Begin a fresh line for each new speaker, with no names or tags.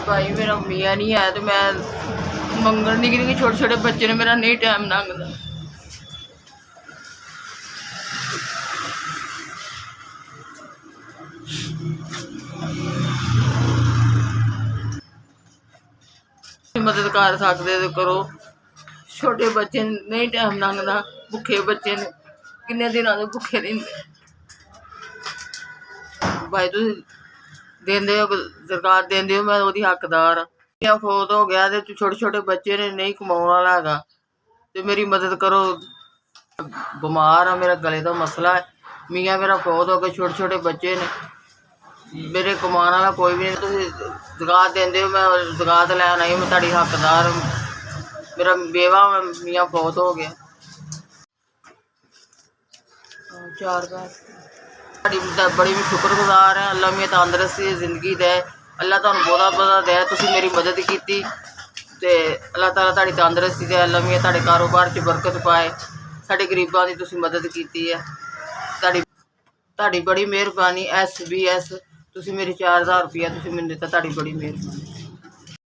भाई मेरा मियाँ नहीं है तो मैं मंगन नहीं क्योंकि छोटे छोटे बच्चे ने मेरा नहीं टाइम लंघदा। मदद कर सकते तो करो, छोटे बच्चे नहीं टाइम लंघदा, भुखे बच्चे ने किन्ने दिनों के भुखे रहिंदे। भाई तुम देंदे हो, सरकार देंदे हो, मैं वो हकदार हाँ। फौत हो गया तो छोटे छोटे बच्चे ने नहीं कमाने वाला हैगा तो मेरी मदद करो। बीमार हाँ, मेरा गले का मसला है, मियाँ मेरा फौत हो गया, छोटे छोटे बच्चे ने, मेरे कमाने वाला कोई भी नहीं। तुम जगात देंदे हो, मैं जगात लैन आई, मैं तुहाडी हकदार। मेरा बेवा मियाँ फौत हो गया। 4 बड़ी मैं शुक्रगुजार है। अल्लाह मैं तंदुरुस्ती जिंदगी दे, अल्लाह तुहानू बहुत बहुत दे। तुसीं मेरी मदद की ते अल्लाह ताला तुहाडी तंदुरुस्ती दे। अल्लाह मैं तुहाडे कारोबार च बरकत पाए। साडे गरीबां दी तुसीं मदद की है, तुहाडी बड़ी मेहरबानी। SBS तुसीं मेरी 4000 रुपया तुसीं मैनूं दित्ता, तुहाडी बड़ी मेहरबानी।